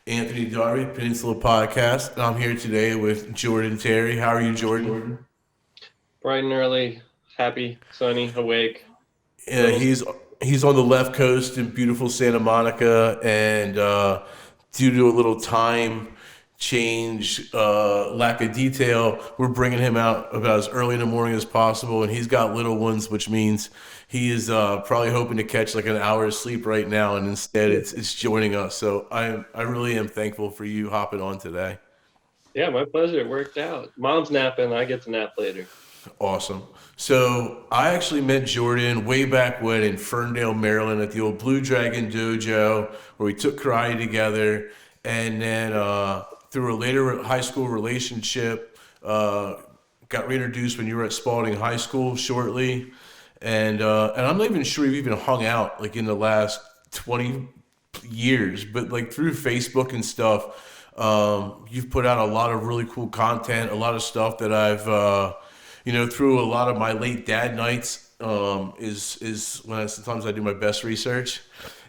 Anthony Darby, Peninsula Podcast. And I'm here today with Jordan Terry. How are you, Jordan? Bright and early, happy, sunny, awake. Uh, Little. he's he's on the left coast in beautiful Santa Monica, and due to a little time change, lack of detail, we're bringing him out about as early in the morning as possible. And he's got little ones, which means he is probably hoping to catch like an hour of sleep right now, and instead it's joining us. So I really am thankful for you hopping on today. Yeah, my pleasure. It worked out. Mom's napping. I get to nap later. Awesome. So I actually met Jordan way back when in Ferndale, Maryland, at the old Blue Dragon Dojo, where we took karate together, and then through a later high school relationship, got reintroduced when you were at Spalding High School shortly, and I'm not even sure we've even hung out like in the last 20 years, but like through Facebook and stuff. You've put out a lot of really cool content, a lot of stuff that I've through a lot of my late dad nights, is when sometimes I do my best research,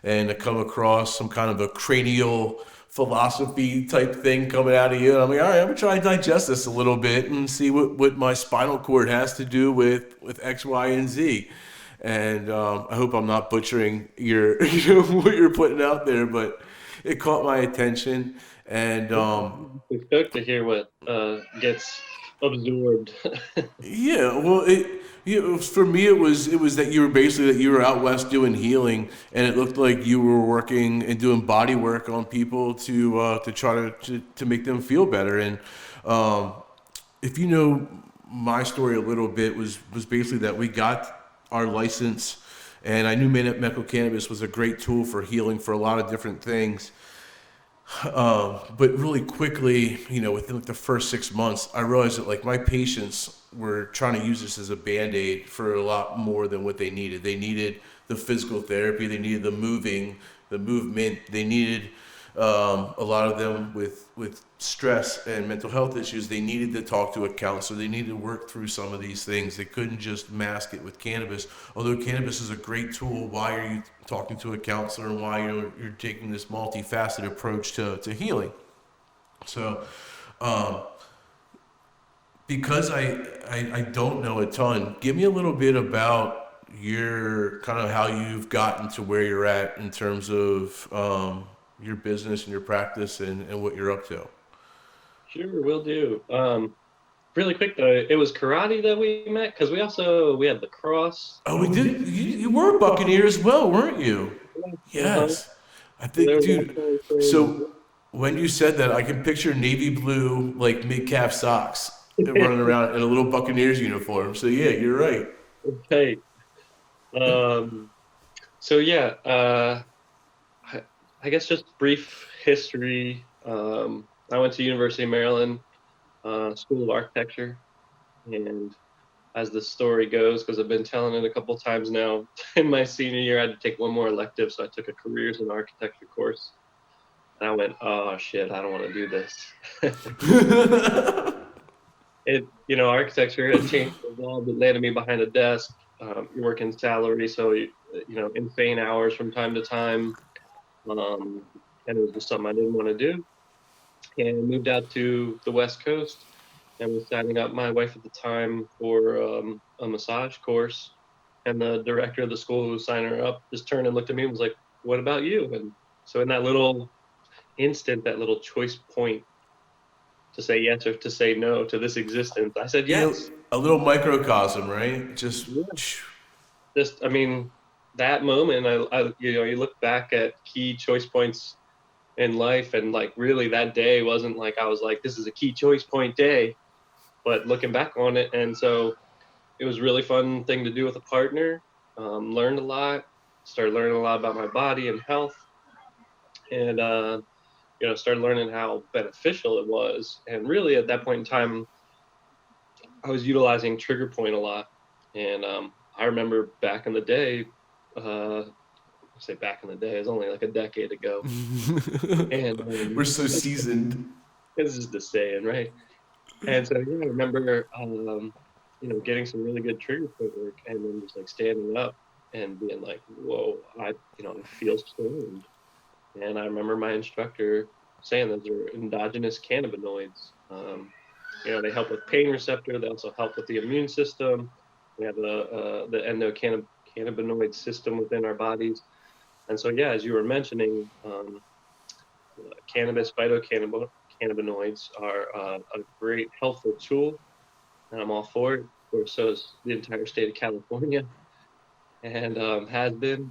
and I come across some kind of a cranial philosophy type thing coming out of you, and I'm like, all right, I'm gonna try to digest this a little bit and see what my spinal cord has to do with X, Y, and Z. And I hope I'm not butchering your what you're putting out there, but it caught my attention, and It's stoked to hear what gets absorbed. yeah, well, for me it was that you were basically that you were out west doing healing, and it looked like you were working and doing body work on people to try to make them feel better. And um, if you know my story a little bit, was basically that we got our license, and I knew medical cannabis was a great tool for healing for a lot of different things. But really quickly, within like the first 6 months, I realized that like my patients were trying to use this as a band-aid for a lot more than what they needed. They needed the physical therapy, they needed the movement, they needed a lot of them with stress and mental health issues. They needed to talk to a counselor. They needed to work through some of these things. They couldn't just mask it with cannabis. Although cannabis is a great tool, why are you talking to a counselor, and why you're taking this multifaceted approach to healing? So, um, because I don't know a ton, give me a little bit about your kind of how you've gotten to where you're at in terms of your business and your practice, and what you're up to. Sure, will do. Really quick though, it was karate that we met because we had lacrosse. Oh, we did. You were a Buccaneer as well, weren't you? Uh-huh. Yes. I So there think, was dude. also So when you said that, I can picture navy blue like mid calf socks running around in a little Buccaneers uniform. So yeah, you're right. hey, um, so yeah, I, I guess just brief history. I went to University of Maryland, School of Architecture, and as the story goes, because I've been telling it a couple times now, in my senior year, I had to take one more elective, so I took a careers in architecture course, and I went, oh shit, I don't want to do this. Architecture had changed the law, but landed me behind a desk. You're working salary, so insane hours from time to time, um, and it was just something I didn't want to do. And moved out to the West Coast and was signing up my wife at the time for a massage course. And the director of the school who was signing her up just turned and looked at me and was like, "What about you?" And so in that little instant, that little choice point to say yes or to say no to this existence, I said yes. A little microcosm, right? Just Yeah. Just, I mean, that moment, you look back at key choice points in life, and like really that day wasn't like I was like, this is a key choice point day, but looking back on it, and so it was a really fun thing to do with a partner. Learned a lot, started learning a lot about my body and health, and started learning how beneficial it was. And really, at that point in time, I was utilizing trigger point a lot. And I remember back in the day, I say back in the day, it's only like a decade ago. And we're so seasoned. this is the saying, right? And so yeah, I remember getting some really good trigger point work, and then just like standing up and being like, whoa, I feel stoned. And I remember my instructor saying, those are endogenous cannabinoids. They help with pain receptor. They also help with the immune system. We have the endocannabinoid system within our bodies. And so, yeah, as you were mentioning, cannabis phytocannabinoids are a great helpful tool, and I'm all for it. Of course, so is the entire state of California, and has been.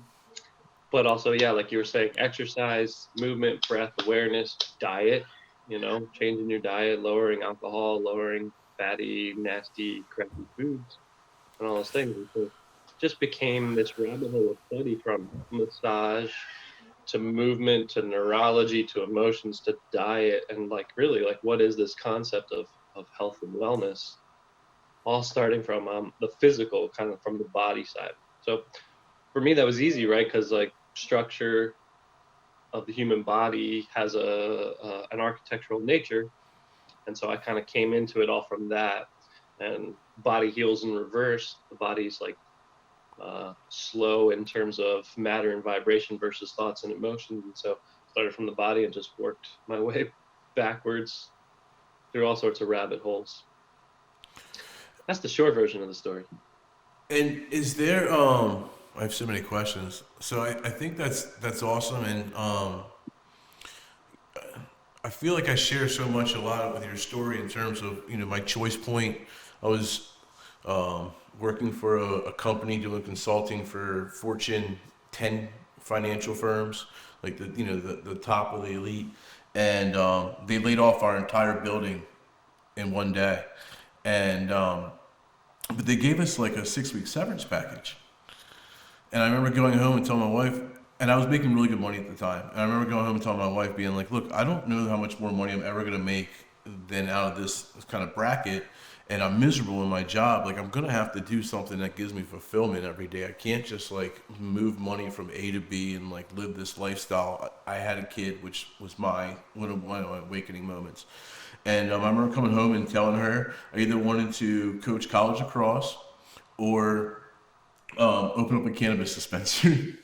But also, yeah, like you were saying, exercise, movement, breath awareness, diet, changing your diet, lowering alcohol, lowering fatty, nasty, crappy foods, and all those things. And so it just became this rabbit hole of study, from massage to movement to neurology to emotions to diet, and like really, like, what is this concept of health and wellness, all starting from the physical, kind of from the body side. So for me, that was easy, right? Because like structure of the human body has an architectural nature, and so I kind of came into it all from that. And body heals in reverse. The body's like slow in terms of matter and vibration versus thoughts and emotions. And so started from the body and just worked my way backwards through all sorts of rabbit holes. That's the short version of the story. And is there I have so many questions. So I think that's awesome, and I feel like I share so much a lot with your story in terms of my choice point. I was working for a company doing consulting for Fortune 10 financial firms, like the top of the elite, and they laid off our entire building in one day, and but they gave us like a 6 week severance package. And I remember going home and telling my wife, and I was making really good money at the time. And I remember going home and telling my wife, being like, "Look, I don't know how much more money I'm ever going to make than out of this kind of bracket, and I'm miserable in my job. Like, I'm going to have to do something that gives me fulfillment every day. I can't just like move money from A to B and like live this lifestyle." I had a kid, which was one of my awakening moments. And I remember coming home and telling her I either wanted to coach college lacrosse or open up a cannabis dispensary.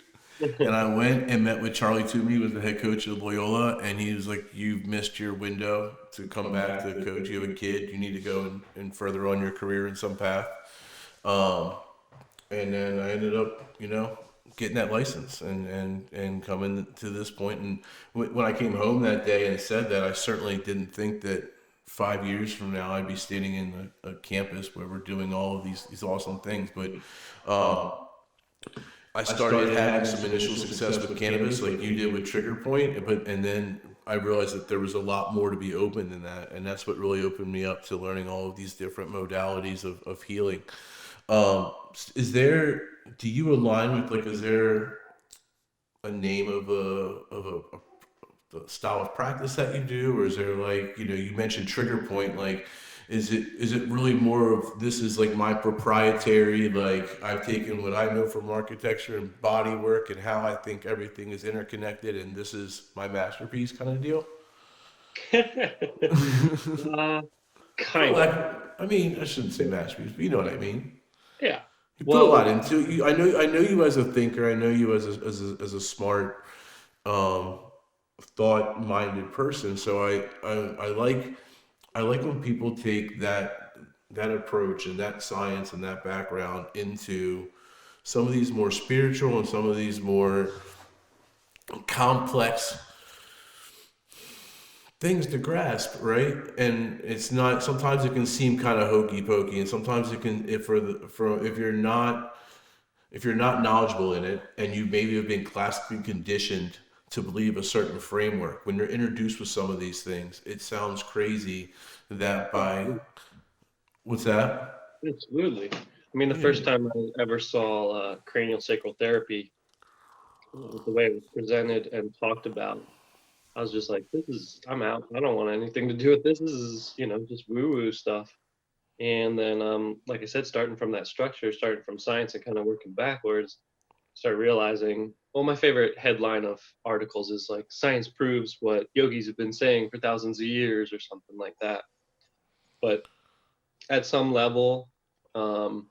And I went and met with Charlie Toomey, who was the head coach of Loyola, and he was like, "You've missed your window to come back to coach. You have a kid. You need to go and further on your career in some path." Um, and then I ended up, getting that license and coming to this point. And when I came home that day and said that, I certainly didn't think that 5 years from now I'd be standing in a campus where we're doing all of these awesome things. But I started having some initial success with cannabis, like you did with Trigger Point, and then I realized that there was a lot more to be open than that, and that's what really opened me up to learning all of these different modalities of healing. Do you align with, like, is there a name of the style of practice that you do, or is there, like, you mentioned Trigger Point, like, is it really more of, this is like my proprietary, like, I've taken what I know from architecture and body work and how I think everything is interconnected, and this is my masterpiece kind of deal? uh, kind of. I mean, I shouldn't say masterpiece, but you know what I mean. Yeah. You put a lot Well, into it. I know you as a thinker. I know you as a smart, um, thought-minded person. So I like when people take that approach and that science and that background into some of these more spiritual and some of these more complex things to grasp, right? And it's not. Sometimes it can seem kind of hokey pokey, and sometimes it can, if you're not knowledgeable in it, and you maybe have been classically conditioned to believe a certain framework. When you're introduced with some of these things, it sounds crazy that by what's that? absolutely. I mean, the first Yeah. time I ever saw cranial sacral therapy, the way it was presented and talked about, I was just like, I'm out. I don't want anything to do with this. This is, just woo woo stuff. And then, like I said, starting from that structure, starting from science and kind of working backwards, start realizing, well, my favorite headline of articles is like, "Science proves what yogis have been saying for thousands of years," or something like that. But at some level, um,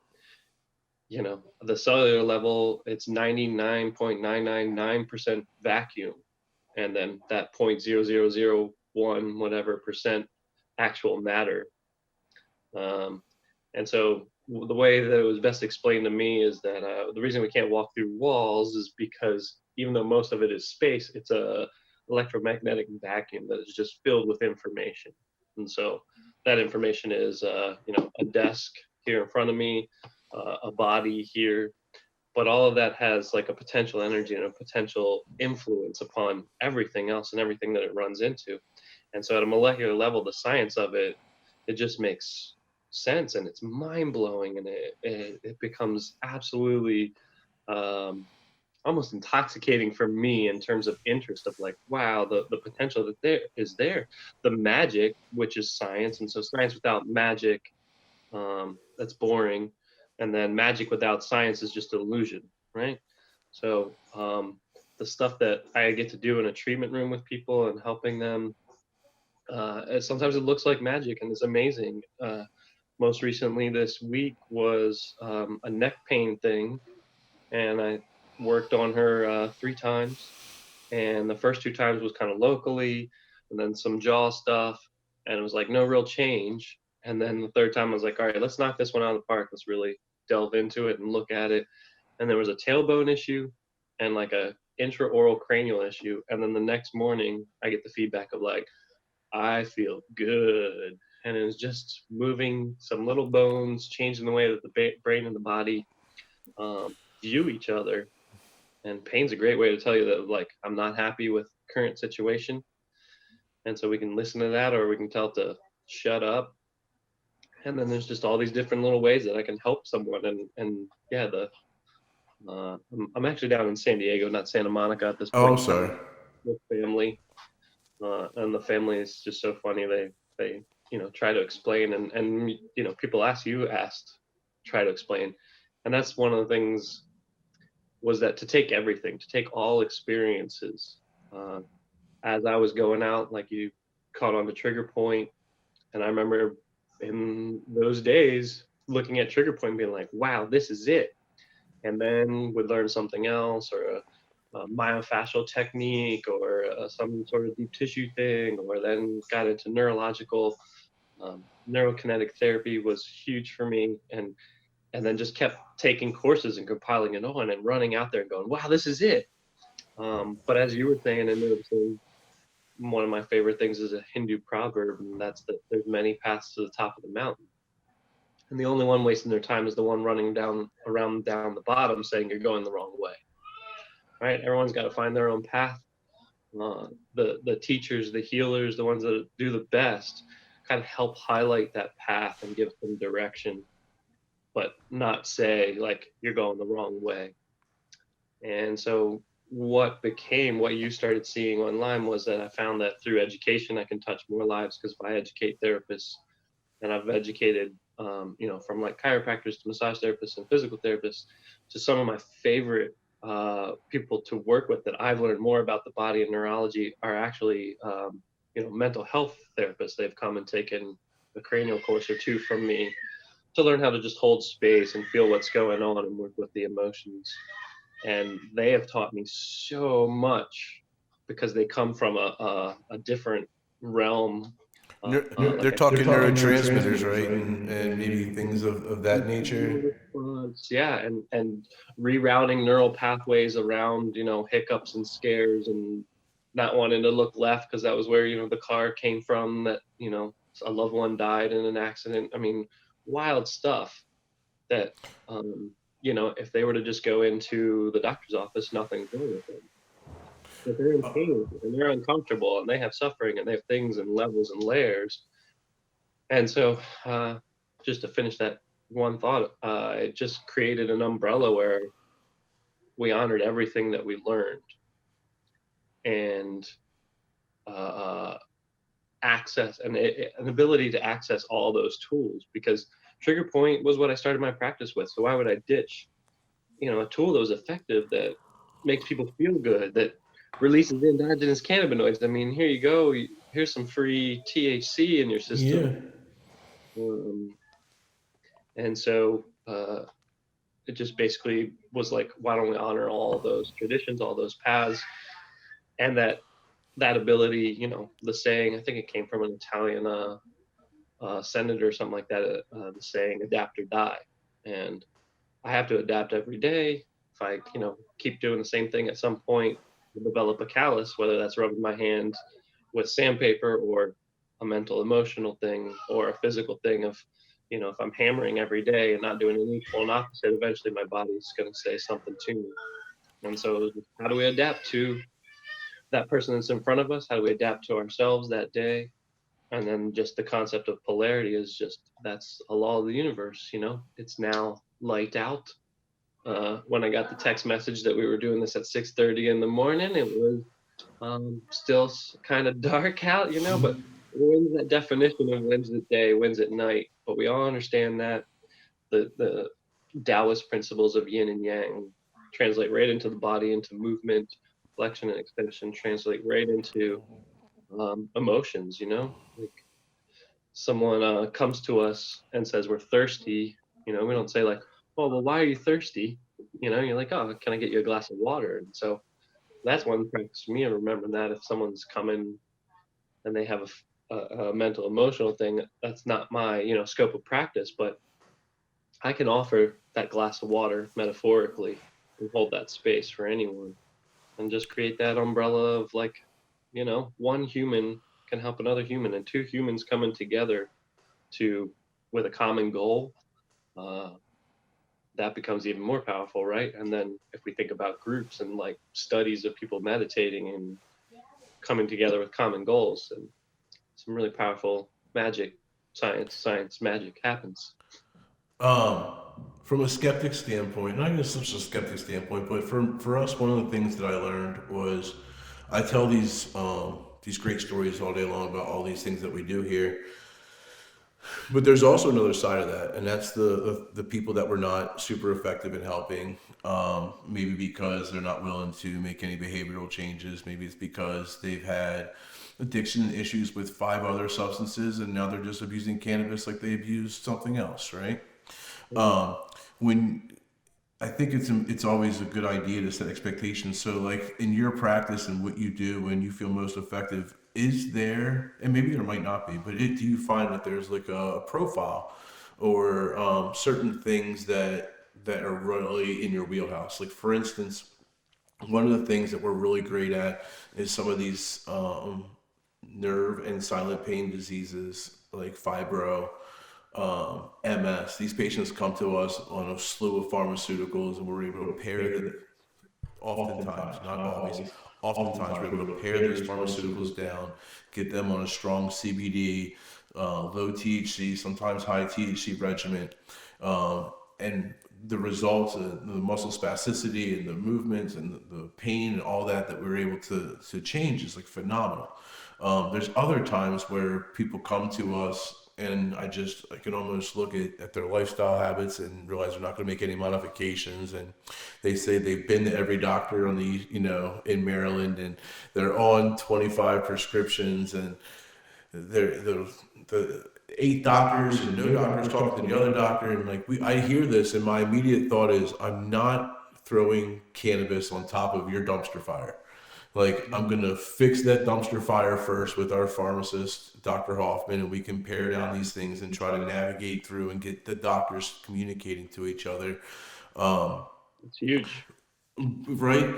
the cellular level, it's 99.999% vacuum. And then that 0.000 0.1 whatever percent actual matter. And so the way that it was best explained to me is that the reason we can't walk through walls is because even though most of it is space, it's a electromagnetic vacuum that is just filled with information. And so that information is, a desk here in front of me, a body here, but all of that has like a potential energy and a potential influence upon everything else and everything that it runs into. And so at a molecular level, the science of it just makes sense, and it's mind blowing, and it becomes absolutely almost intoxicating for me in terms of interest of like, wow, the potential that there is there, the magic, which is science. And so science without magic, that's boring. And then magic without science is just an illusion, right? So the stuff that I get to do in a treatment room with people and helping them, sometimes it looks like magic and it's amazing. Most recently this week was a neck pain thing, and I worked on her 3 times. And the first 2 times was kind of locally, and then some jaw stuff, and it was like no real change. And then the third time I was like, all right, let's knock this one out of the park. Let's really delve into it and look at it. And there was a tailbone issue and like a intraoral cranial issue. And then the next morning I get the feedback of like, I feel good. And it was just moving some little bones, changing the way that the brain and the body view each other. And pain's a great way to tell you that, like, I'm not happy with current situation. And so we can listen to that, or we can tell it to shut up. And then there's just all these different little ways that I can help someone. And yeah, I'm actually down in San Diego, not Santa Monica at this Oh, point I'm in time, sorry. with family. And the family is just so funny. They try to explain, and people asked, try to explain. And that's one of the things, was that to take everything, to take all experiences. Uh, as I was going out, like, you caught on the trigger point, and I remember in those days looking at trigger point and being like, wow, this is it. And then would learn something else, or a myofascial technique, or some sort of deep tissue thing, or then got into neurological, neurokinetic therapy was huge for me. And then just kept taking courses and compiling it on and running out there and going, wow, this is it. But as you were saying, and noticing, one of my favorite things is a Hindu proverb, and that's that there's many paths to the top of the mountain. And the only one wasting their time is the one running down the bottom saying you're going the wrong way. Right? Everyone's got to find their own path. The teachers, the healers, the ones that do the best, kind of help highlight that path and give them direction, but not say like you're going the wrong way. And so what you started seeing online was that I found that through education I can touch more lives, because if I educate therapists, and I've educated from like chiropractors to massage therapists and physical therapists to some of my favorite people to work with, that I've learned more about the body and neurology, are actually mental health therapists. They've come and taken a cranial course or two from me to learn how to just hold space and feel what's going on and work with the emotions. And they have taught me so much, because they come from a different realm. They're Like talking I said, neurotransmitters, right? And maybe things of that nature. response, yeah, and rerouting neural pathways around hiccups and scares, and not wanting to look left because that was where the car came from, that a loved one died in an accident. I mean, wild stuff that if they were to just go into the doctor's office, nothing's wrong with them. But they're in pain and they're uncomfortable and they have suffering and they have things and levels and layers. And so, just to finish that one thought, it just created an umbrella where we honored everything that we learned, and access and an ability to access all those tools, because trigger point was what I started my practice with. So why would I ditch a tool that was effective, that makes people feel good, that releases endogenous cannabinoids? I mean, here you go. Here's some free THC in your system. Yeah. And so it just basically was like, why don't we honor all those traditions, all those paths, and that that ability, the saying, I think it came from an Italian senator or something like that, the saying, adapt or die. And I have to adapt every day. If I, keep doing the same thing, at some point, I'll develop a callus, whether that's rubbing my hand with sandpaper or a mental emotional thing or a physical thing of, if I'm hammering every day and not doing an equal and opposite, eventually my body's going to say something to me. And so how do we adapt to that person that's in front of us? How do we adapt to ourselves that day? And then just the concept of polarity is just, that's a law of the universe. It's now light out. When I got the text message that we were doing this at 6:30 in the morning, it was still kind of dark out, but when's that definition of when's the day, when's at night? But we all understand that the Taoist principles of yin and yang translate right into the body, into movement, flexion and extension, translate right into emotions, like someone comes to us and says we're thirsty, we don't say like, oh, well, why are you thirsty? You're like, oh, can I get you a glass of water? And so that's one practice for me. And remembering that if someone's coming and they have a mental emotional thing, that's not my, scope of practice, but I can offer that glass of water metaphorically and hold that space for anyone and just create that umbrella of like, one human can help another human, and two humans coming together with a common goal, that becomes even more powerful, right? And then if we think about groups and like studies of people meditating and coming together with common goals, and some really powerful magic, science magic happens. From a skeptic standpoint, not even such a skeptic standpoint, but for us, one of the things that I learned was I tell these great stories all day long about all these things that we do here. But there's also another side of that, and that's the people that were not super effective in helping. Maybe because they're not willing to make any behavioral changes. Maybe it's because they've had addiction issues with 5 other substances, and now they're just abusing cannabis like they abused something else, right? When I think it's always a good idea to set expectations. So, like in your practice and what you do when you feel most effective, is there, and maybe there might not be, but do you find that there's like a profile or certain things that are really in your wheelhouse? Like for instance, one of the things that we're really great at is some of these nerve and silent pain diseases like fibro, MS. These patients come to us on a slew of pharmaceuticals, and we're able to pair them. Oftentimes, not always. Oftentimes, we're able to pare these pharmaceuticals down, get them on a strong CBD, low THC, sometimes high THC regimen, and the results, the muscle spasticity and the movements and the pain and all that we're able to change is like phenomenal. There's other times where people come to us and I can almost look at their lifestyle habits and realize they're not going to make any modifications. And they say they've been to every doctor on in Maryland, and they're on 25 prescriptions, and the 8 doctors and no doctors talking to the other doctor. And like I hear this, and my immediate thought is, I'm not throwing cannabis on top of your dumpster fire. Like, I'm going to fix that dumpster fire first with our pharmacist, Dr. Hoffman, and we can pare down these things and try to navigate through and get the doctors communicating to each other. It's huge. Right?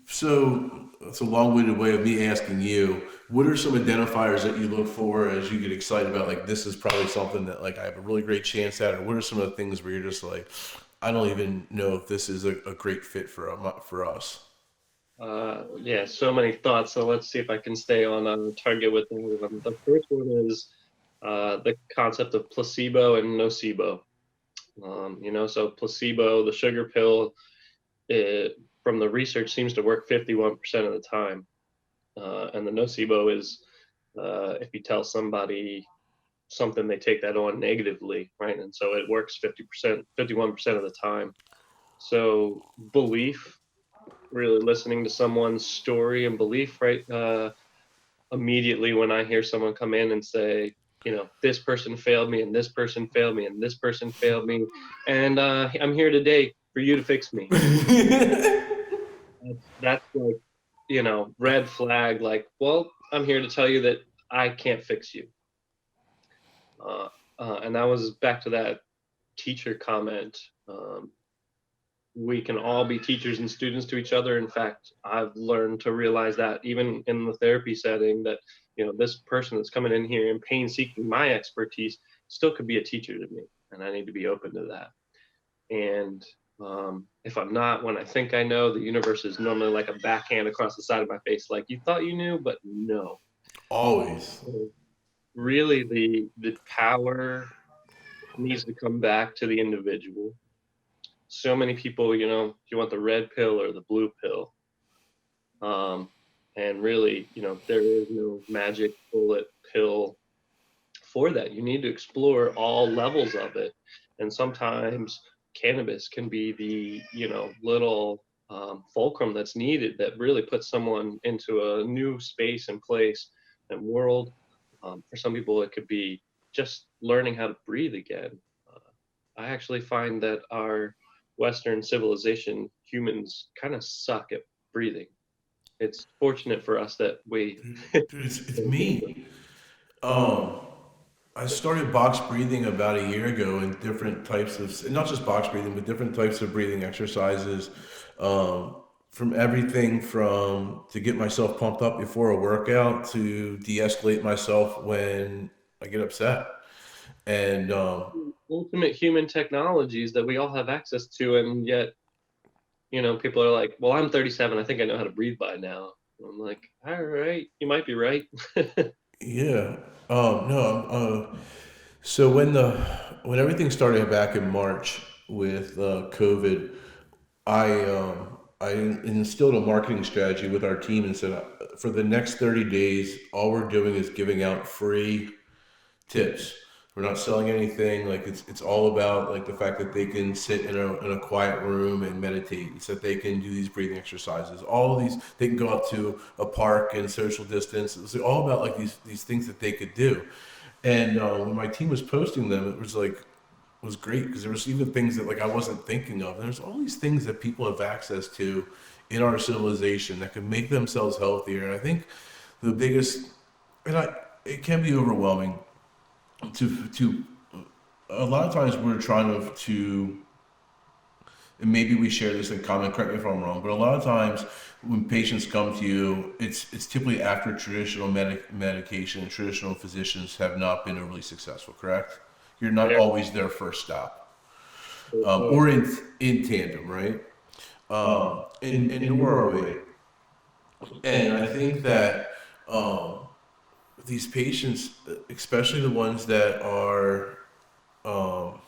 So it's a long-winded way of me asking you, what are some identifiers that you look for as you get excited about, like, this is probably something that, like, I have a really great chance at, or what are some of the things where you're just like, I don't even know if this is a great fit for us? Yeah, so many thoughts. So let's see if I can stay on target with them. The first one is the concept of placebo and nocebo. So placebo, the sugar pill, from the research seems to work 51% of the time. And the nocebo is if you tell somebody something, they take that on negatively, right? And so it works 50%, 51% of the time. So belief, really listening to someone's story and belief, right? Immediately when I hear someone come in and say, this person failed me and this person failed me and this person failed me, and I'm here today for you to fix me. That's like red flag, like, well, I'm here to tell you that I can't fix you. And that was back to that teacher comment. We can all be teachers and students to each other. In fact, I've learned to realize that even in the therapy setting, that this person that's coming in here and pain seeking my expertise still could be a teacher to me, and I need to be open to that. And if I'm not, when I think I know, the universe is normally like a backhand across the side of my face, like, you thought you knew, but no. Always. Really, the power needs to come back to the individual. So many people, you want the red pill or the blue pill. And really, there is no magic bullet pill for that. You need to explore all levels of it. And sometimes cannabis can be the, little fulcrum that's needed that really puts someone into a new space and place and world. For some people, it could be just learning how to breathe again. I actually find that our Western civilization, humans kind of suck at breathing. It's fortunate for us that we. Dude, it's me. Um, I started box breathing about a year ago, and different types of, not just box breathing, but different types of breathing exercises. Um, from everything from to get myself pumped up before a workout to de-escalate myself when I get upset. And Ultimate human technologies that we all have access to, and yet, people are like, well, I'm 37, I think I know how to breathe by now. I'm like, all right, you might be right. yeah, no. So when everything started back in March with COVID, I instilled a marketing strategy with our team and said, for the next 30 days, all we're doing is giving out free tips. We're not selling anything. Like it's all about like the fact that they can sit in a quiet room and meditate. It's that they can do these breathing exercises. All of these, they can go out to a park and social distance. It's all about like these things that they could do. And when my team was posting them, it was like it was great because there was even things that like I wasn't thinking of. And there's all these things that people have access to in our civilization that can make themselves healthier. And I think the biggest, and I, it can be overwhelming to a lot of times we're trying to and maybe we share this in common, correct me if I'm wrong, but a lot of times when patients come to you, it's typically after traditional medication and traditional physicians have not been overly successful, correct? You're not Yeah. always their first stop, or in tandem, right? And nor are we. And I think that these patients, especially the ones that are um,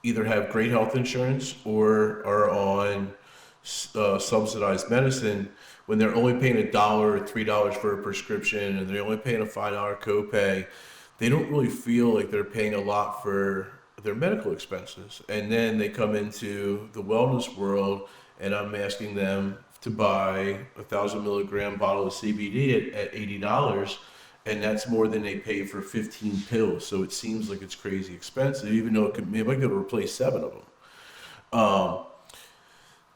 either have great health insurance or are on subsidized medicine, when they're only paying $1 or $3 for a prescription and they're only paying a $5 copay, they don't really feel like they're paying a lot for their medical expenses. And then they come into the wellness world, and I'm asking them to buy 1,000 milligram bottle of CBD at $80, and that's more than they pay for 15 pills. So it seems like it's crazy expensive, even though it might be able to replace 7 of them. Um,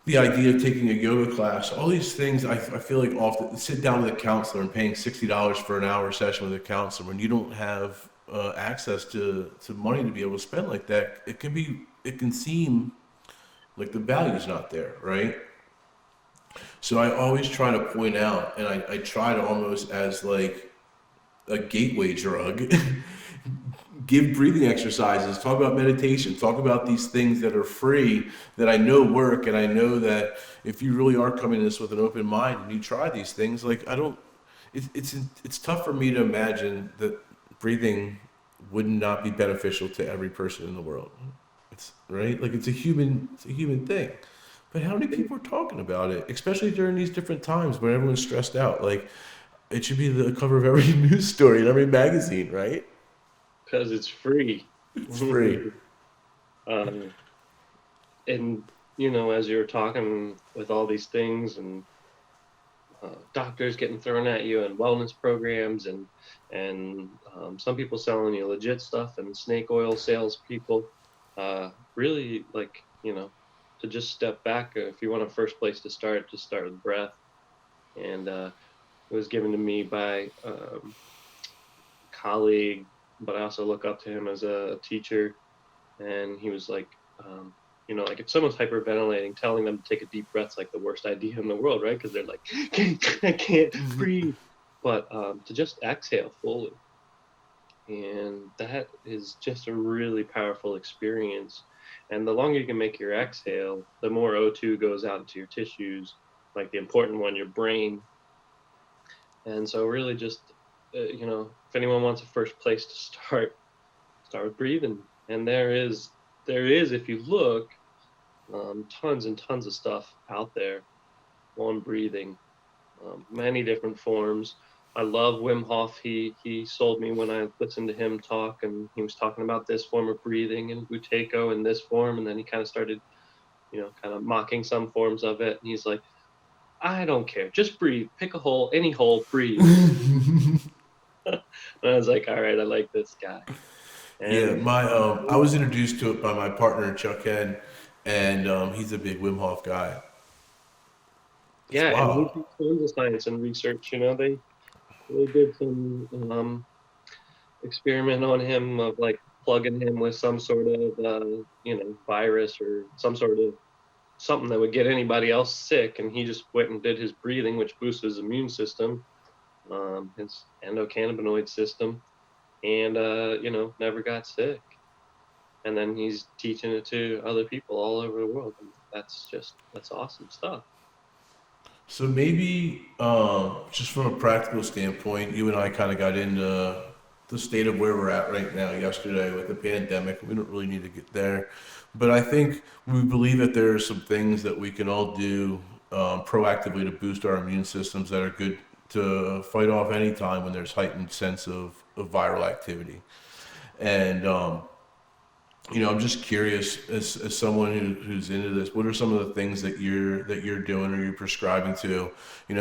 the idea of taking a yoga class, all these things, I feel like often sit down with a counselor and paying $60 for an hour session with a counselor when you don't have access to money to be able to spend like that, it can seem like the value's not there, right? So I always try to point out, and I try to almost as like a gateway drug, give breathing exercises, talk about meditation, talk about these things that are free that I know work, and I know that if you really are coming to this with an open mind and you try these things, like I don't, it's tough for me to imagine that breathing would not be beneficial to every person in the world. It's right, like it's a human thing. But how many people are talking about it, especially during these different times when everyone's stressed out? Like it should be the cover of every news story and every magazine, right? Because it's free. It's free. um, and as you're talking with all these things and doctors getting thrown at you and wellness programs and some people selling you legit stuff and snake oil salespeople, really, like, to just step back. If you want a first place to start, just start with breath. and it was given to me by colleague, but I also look up to him as a teacher. And he was like, um, like if someone's hyperventilating, telling them to take a deep breath's like the worst idea in the world, right? Because they're like, I can't breathe. But to just exhale fully, and that is just a really powerful experience. And the longer you can make your exhale, the more O2 goes out into your tissues, like the important one, your brain. And so, really, just if anyone wants a first place to start with breathing. And there is, if you look, tons and tons of stuff out there on breathing, many different forms. I love Wim Hof. He sold me when I listened to him talk, and he was talking about this form of breathing and Buteyko in this form, and then he kind of started, kind of mocking some forms of it. And he's like, I don't care, just breathe, pick a hole, any hole, breathe. And I was like, all right, I like this guy. Yeah, And my I was introduced to it by my partner Chuck Hen, and he's a big Wim Hof guy. It's yeah, and he wild. did tons of science and research. They did some experiment on him of like plugging him with some sort of virus or some sort of something that would get anybody else sick, and he just went and did his breathing, which boosts his immune system, his endocannabinoid system, and never got sick. And then he's teaching it to other people all over the world. And that's awesome stuff. So maybe just from a practical standpoint, you and I kind of got into the state of where we're at right now yesterday with the pandemic. We don't really need to get there, but I think we believe that there are some things that we can all do proactively to boost our immune systems that are good to fight off any time when there's heightened sense of viral activity. And I'm just curious as someone who's into this, what are some of the things that you're doing or you're prescribing to?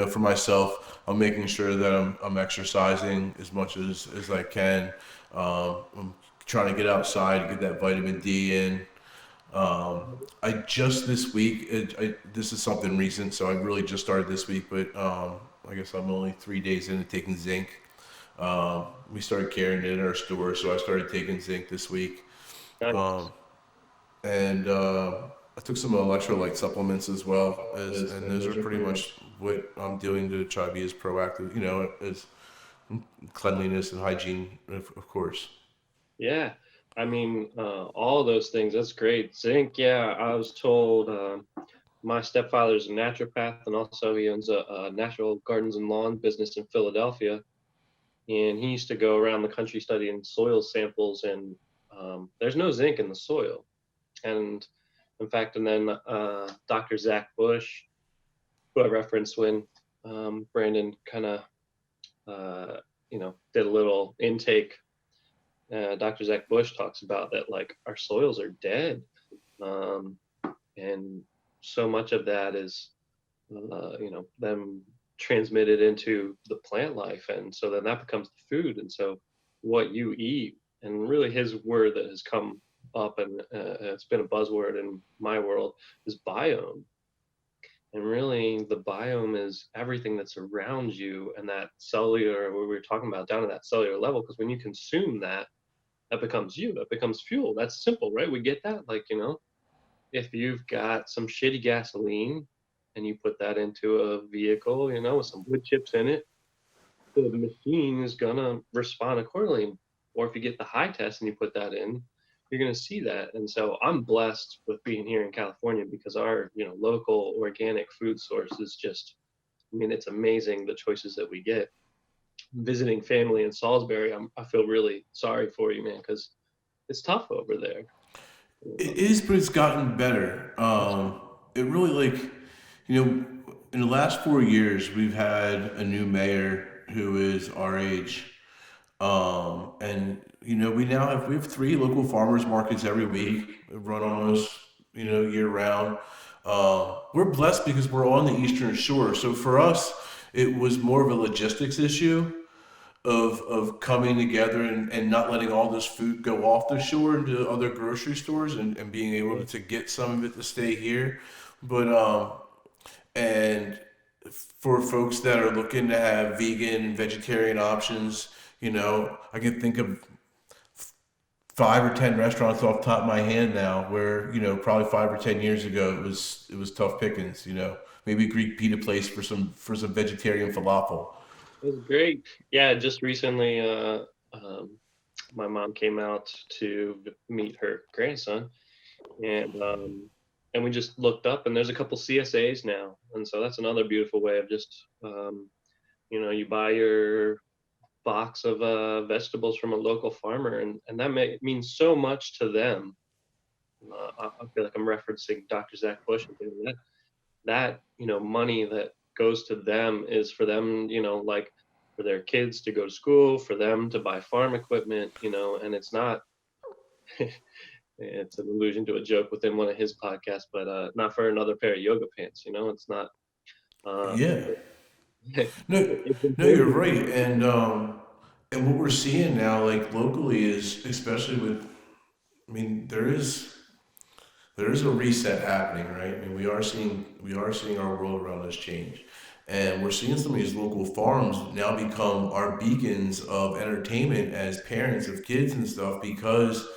For myself, I'm making sure that I'm exercising as much as I can. I'm trying to get outside, get that vitamin D in. I just this week, this is something recent, so I really just started this week, but I guess I'm only 3 days into taking zinc. We started carrying it in our store, so I started taking zinc this week. Nice. Um, and I took some electrolyte supplements as well and those are pretty much what I'm doing to try to be as proactive, as cleanliness and hygiene, of course. Yeah. I mean, all of those things, that's great. Zinc, yeah, I was told my stepfather's a naturopath, and also he owns a natural gardens and lawn business in Philadelphia. And he used to go around the country studying soil samples, and there's no zinc in the soil. And in fact, and then Dr. Zach Bush, who I referenced when Brandon kind of, did a little intake. Dr. Zach Bush talks about that, like our soils are dead, um, and so much of that is, them transmitted into the plant life, and so then that becomes the food, and so what you eat, and really his word that has come up, and it's been a buzzword in my world, is biome. And really, the biome is everything that's around you, and that cellular, what we were talking about, down to that cellular level. Because when you consume that, that becomes you, that becomes fuel. That's simple, right? We get that. Like, if you've got some shitty gasoline and you put that into a vehicle, with some wood chips in it, the machine is gonna respond accordingly. Or if you get the high test and you put that in, you're gonna see that. And so I'm blessed with being here in California because our, local organic food source is just, I mean, it's amazing the choices that we get. Visiting family in Salisbury, I feel really sorry for you, man, because it's tough over there. It is, but it's gotten better. It really in the last 4 years, we've had a new mayor who is our age. And we have three local farmers markets every week, run almost year round. We're blessed because we're on the Eastern Shore, so for us, it was more of a logistics issue of coming together and not letting all this food go off the shore into other grocery stores and being able to get some of it to stay here. But and for folks that are looking to have vegan, vegetarian options. I can think of 5 or 10 restaurants off the top of my hand now where, probably 5 or 10 years ago it was tough pickings. Maybe a Greek pita place for some vegetarian falafel. It was great. Yeah, just recently, my mom came out to meet her grandson, and we just looked up, and there's a couple CSAs now, and so that's another beautiful way of just you buy your box of vegetables from a local farmer, and that means so much to them. I feel like I'm referencing Dr. Zach Bush again. That money that goes to them is for them, like for their kids to go to school, for them to buy farm equipment, and it's not. It's an allusion to a joke within one of his podcasts, but not for another pair of yoga pants. It's not. Uh, Yeah. No, it's no, you're important. right. And what we're seeing now, like locally, is especially with. I mean, there is a reset happening, right? I mean, we are seeing our world around us change, and we're seeing some of these local farms now become our beacons of entertainment as parents of kids and stuff because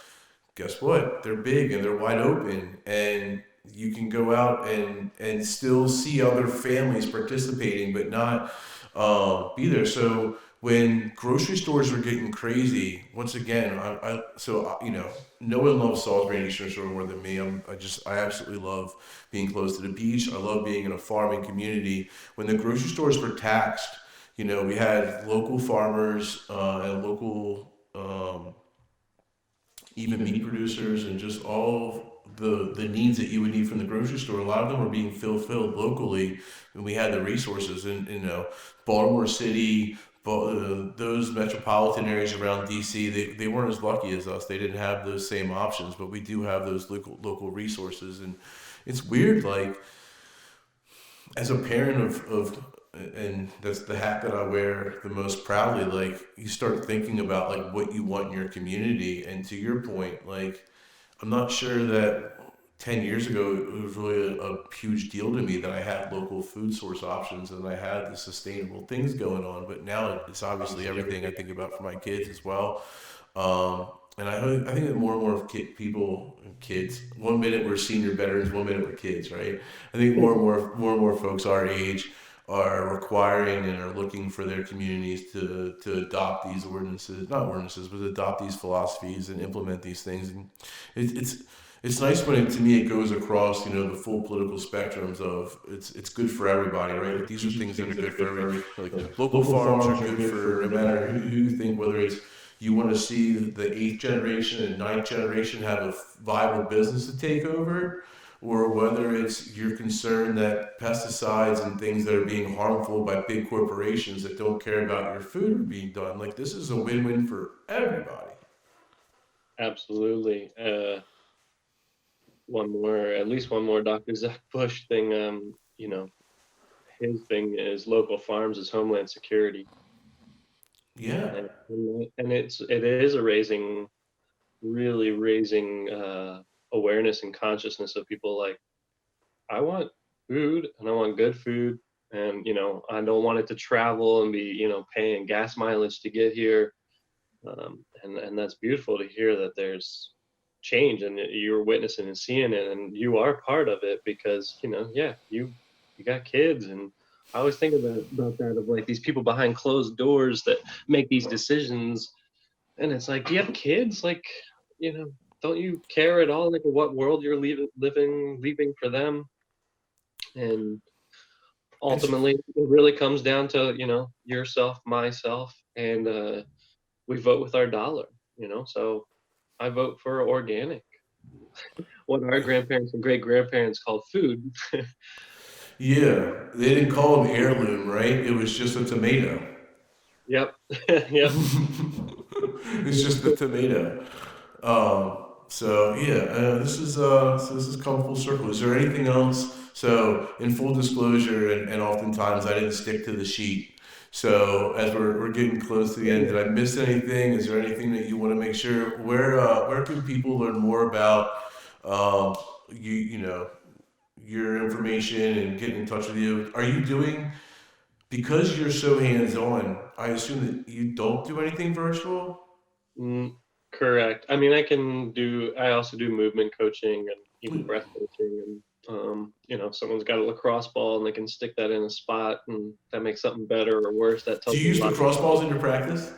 guess what? They're big and they're wide open, and you can go out and still see other families participating, but not be there. So when grocery stores are getting crazy, once again, no one loves Salisbury and Eastern Shore more than me. I absolutely love being close to the beach. I love being in a farming community. When the grocery stores were taxed, we had local farmers and local even meat producers and just all the needs that you would need from the grocery store. A lot of them were being fulfilled locally, and we had the resources. And Baltimore City, those metropolitan areas around DC, they weren't as lucky as us. They didn't have those same options, but we do have those local resources. And it's weird, like as a parent of and that's the hat that I wear the most proudly, like you start thinking about like what you want in your community. And to your point, like I'm not sure that 10 years ago it was really a huge deal to me that I had local food source options and I had the sustainable things going on, but now it's obviously everything I think about for my kids as well. And I think that more and more kids, one minute we're senior veterans, one minute we're kids, right? I think more and more folks our age are requiring and are looking for their communities to adopt these ordinances, not ordinances, but adopt these philosophies and implement these things. And it's nice when to me it goes across the full political spectrums of it's good for everybody, right? Like these are things that are good for every like local farms are good for no matter who you think, whether it's you want to see the eighth generation and ninth generation have a viable business to take over, or whether it's you're concerned that pesticides and things that are being harmful by big corporations that don't care about your food are being done. Like this is a win-win for everybody. Absolutely. At least one more Dr. Zach Bush thing. His thing is local farms is homeland security, Yeah. and it is really raising awareness and consciousness of people. Like, I want food, and I want good food, and I don't want it to travel and be paying gas mileage to get here. And that's beautiful to hear that there's change and you're witnessing and seeing it, and you are part of it because yeah, you got kids. And I always think about that, of like these people behind closed doors that make these decisions, and it's like, do you have kids? Like, you know don't you care at all, like what world you're leaving for them? And It's ultimately it really comes down to yourself, myself, and we vote with our dollar. So I vote for organic, what our grandparents and great grandparents called food. yeah. They didn't call them heirloom, right? It was just a tomato. Yep. Yep. It's just the tomato. So yeah, this is come full circle. Is there anything else? So in full disclosure, and oftentimes I didn't stick to the sheet. So as we're getting close to the end, did I miss anything? Is there anything that you want to make sure? Where can people learn more about um, you know your information and get in touch with you? Are you doing? because you're so hands-on, I assume that you don't do anything virtual. Mm, correct. I mean, I also do movement coaching and even breath coaching. And, if someone's got a lacrosse ball and they can stick that in a spot and that makes something better or worse, that Do tells you me a use lot. lacrosse balls in your practice?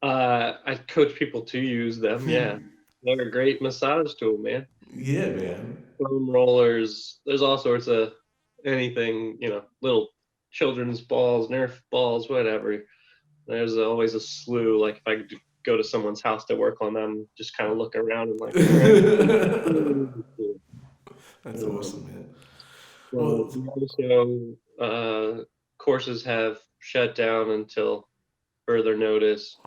I coach people to use them. Yeah. They're a great massage tool, man. Yeah, man. Foam rollers. There's all sorts of anything, little children's balls, Nerf balls, whatever. There's always a slew. Like if I could go to someone's house to work on them, just kind of look around and like, all right. That's Um, awesome, man. so Well, we also courses have shut down until further notice.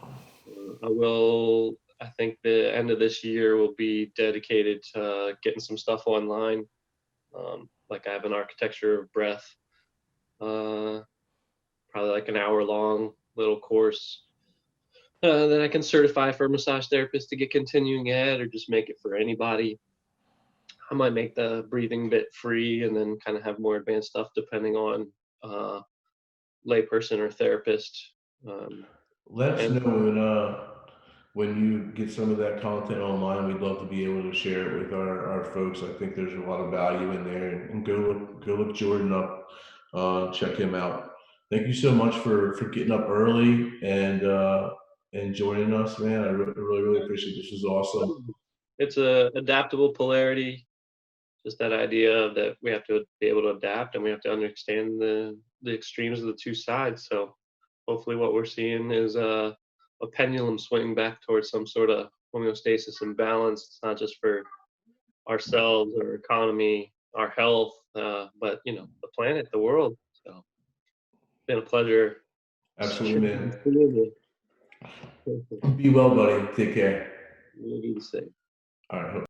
I think the end of this year will be dedicated to getting some stuff online. Like I have an architecture of breath, uh, probably like an hour long little course that I can certify for a massage therapist to get continuing ed or just make it for anybody. I might make the breathing bit free and then kind of have more advanced stuff depending on uh, layperson or therapist. Um, let us and know when you get some of that content online. We'd love to be able to share it with our folks. I think there's a lot of value in there, and go look Jordan up, check him out. Thank you so much for getting up early and joining us, man. I really appreciate it. This was awesome. it's a adaptable polarity, just that idea of that we have to be able to adapt and we have to understand the extremes of the two sides. So hopefully what we're seeing is a pendulum swing back towards some sort of homeostasis and balance. It's not just for ourselves, our economy, our health, but the planet, the world. So it's been a pleasure. Absolutely, man. Absolutely. Be well, buddy. Take care. You'll do the same. All right.